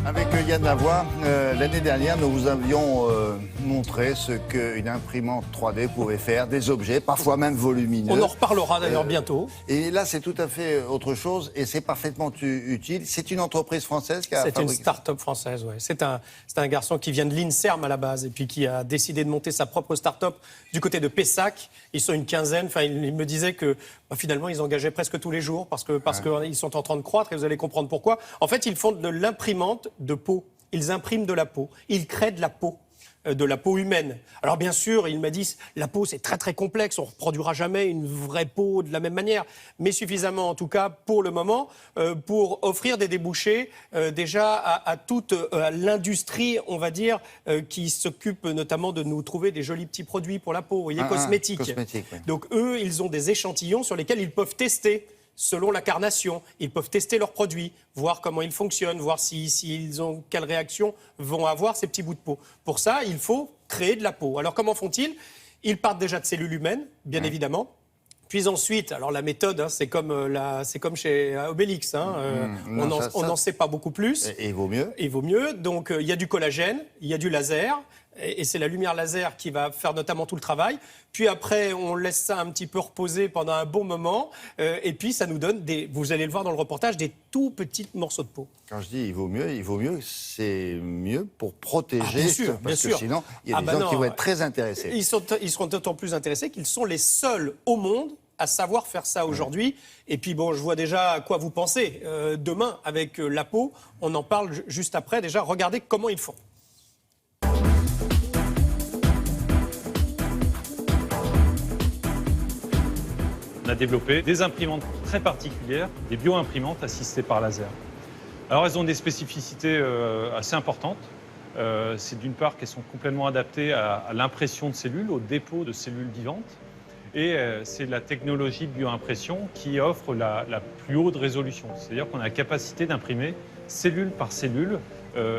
Avec Yann Lavoie, l'année dernière, nous vous avions montré ce qu'une imprimante 3D pouvait faire, des objets, parfois même volumineux. On en reparlera d'ailleurs bientôt. Et là, c'est tout à fait autre chose et c'est parfaitement utile. C'est une entreprise française qui a fabriqué. C'est une start-up française, oui. C'est un garçon qui vient de l'INSERM à la base et puis qui a décidé de monter sa propre start-up du côté de Pessac. Ils sont une quinzaine. Enfin, il me disait que finalement, ils engageaient presque tous les jours parce qu'ils sont en train de croître et vous allez comprendre pourquoi. En fait, ils font de l'imprimante de peau. Ils impriment de la peau. Ils créent de la peau humaine. Alors bien sûr, il m'a dit, la peau c'est très très complexe, on ne reproduira jamais une vraie peau de la même manière, mais suffisamment en tout cas pour le moment, pour offrir des débouchés déjà à toute l'industrie, on va dire, qui s'occupe notamment de nous trouver des jolis petits produits pour la peau, vous voyez, cosmétiques. Oui. Donc eux, ils ont des échantillons sur lesquels ils peuvent tester. Selon la carnation, ils peuvent tester leurs produits, voir comment ils fonctionnent, voir quelle réaction vont avoir ces petits bouts de peau. Pour ça, il faut créer de la peau. Alors comment font-ils? Ils partent déjà de cellules humaines, bien évidemment. Puis ensuite, alors la méthode, c'est comme chez Obélix. On n'en sait pas beaucoup plus. Et il vaut mieux. Il vaut mieux. Donc il y a du collagène, il y a du laser. Et c'est la lumière laser qui va faire notamment tout le travail. Puis après, on laisse ça un petit peu reposer pendant un bon moment. Et puis, ça nous donne, vous allez le voir dans le reportage, des tout petits morceaux de peau. Quand je dis il vaut mieux, c'est mieux pour protéger. Bien sûr, parce que sinon, il y a des gens qui vont être très intéressés. Ils seront d'autant plus intéressés qu'ils sont les seuls au monde à savoir faire ça aujourd'hui. Et puis, bon, je vois déjà à quoi vous pensez. Demain, avec la peau, on en parle juste après. Déjà, regardez comment ils font. On a développé des imprimantes très particulières, des bio-imprimantes assistées par laser. Alors elles ont des spécificités assez importantes. C'est d'une part qu'elles sont complètement adaptées à l'impression de cellules, au dépôt de cellules vivantes. Et c'est la technologie de bio-impression qui offre la plus haute résolution. C'est-à-dire qu'on a la capacité d'imprimer cellule par cellule,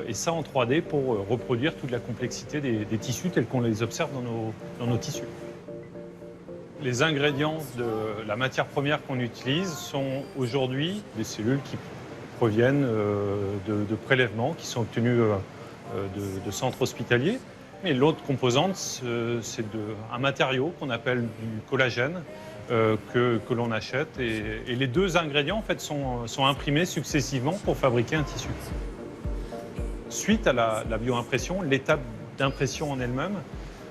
et ça en 3D pour reproduire toute la complexité des tissus tels qu'on les observe dans nos tissus. Les ingrédients de la matière première qu'on utilise sont aujourd'hui des cellules qui proviennent de prélèvements qui sont obtenus de centres hospitaliers. Et l'autre composante, c'est un matériau qu'on appelle du collagène que l'on achète. Et les deux ingrédients en fait, sont imprimés successivement pour fabriquer un tissu. Suite à la bioimpression, l'étape d'impression en elle-même,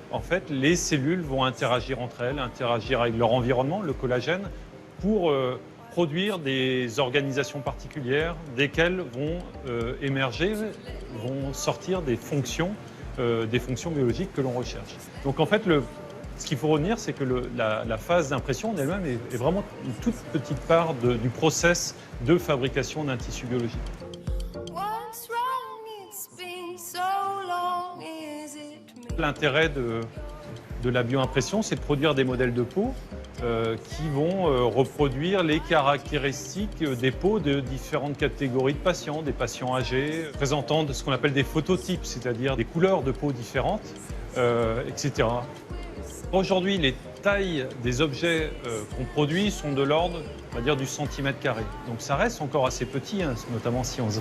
en fait, les cellules vont interagir entre elles, interagir avec leur environnement, le collagène, pour produire des organisations particulières, desquelles vont émerger, vont sortir des fonctions biologiques que l'on recherche. Donc en fait, ce qu'il faut retenir, c'est que la phase d'impression en elle-même est vraiment une toute petite part du process de fabrication d'un tissu biologique. L'intérêt de la bioimpression, c'est de produire des modèles de peau qui vont reproduire les caractéristiques des peaux de différentes catégories de patients, des patients âgés, présentant ce qu'on appelle des phototypes, c'est-à-dire des couleurs de peau différentes, etc. Aujourd'hui, les tailles des objets qu'on produit sont de l'ordre, on va dire, du centimètre carré. Donc ça reste encore assez petit, hein, notamment si on se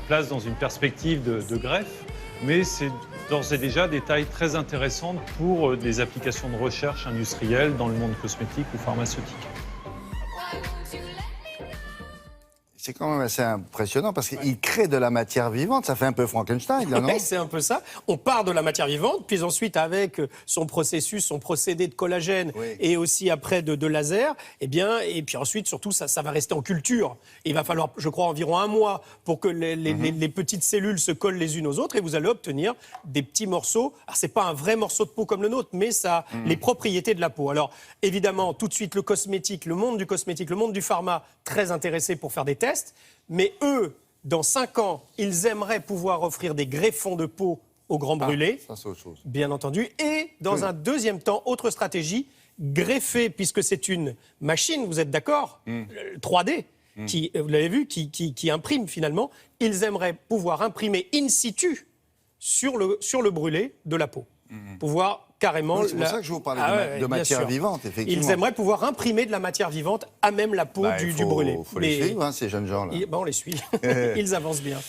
place dans une perspective de greffe. Mais c'est d'ores et déjà des tailles très intéressantes pour des applications de recherche industrielle dans le monde cosmétique ou pharmaceutique. C'est quand même assez impressionnant parce qu'il crée de la matière vivante. Ça fait un peu Frankenstein, là, non? Oui, c'est un peu ça. On part de la matière vivante, puis ensuite avec son processus, son procédé de collagène et aussi après de laser, et puis ensuite, surtout, ça va rester en culture. Il va falloir, je crois, environ un mois pour que les petites cellules se collent les unes aux autres et vous allez obtenir des petits morceaux. Alors, c'est pas un vrai morceau de peau comme le nôtre, mais ça a les propriétés de la peau. Alors, évidemment, tout de suite, le cosmétique, le monde du cosmétique, le monde du pharma, très intéressé pour faire des tests. Mais eux, dans 5 ans, ils aimeraient pouvoir offrir des greffons de peau aux grands brûlés, ça c'est autre chose. Bien entendu. Et dans un deuxième temps, autre stratégie, greffer, puisque c'est une machine, vous êtes d'accord, 3D, qui, vous l'avez vu, qui imprime finalement. Ils aimeraient pouvoir imprimer in situ sur le brûlé de la peau. Pouvoir carrément... Oui, c'est pour ça que je vous parlais de matière vivante, effectivement. Ils aimeraient pouvoir imprimer de la matière vivante à même la peau du brûlé. Il faut les suivre, hein, ces jeunes gens-là. On les suit. Ils avancent bien.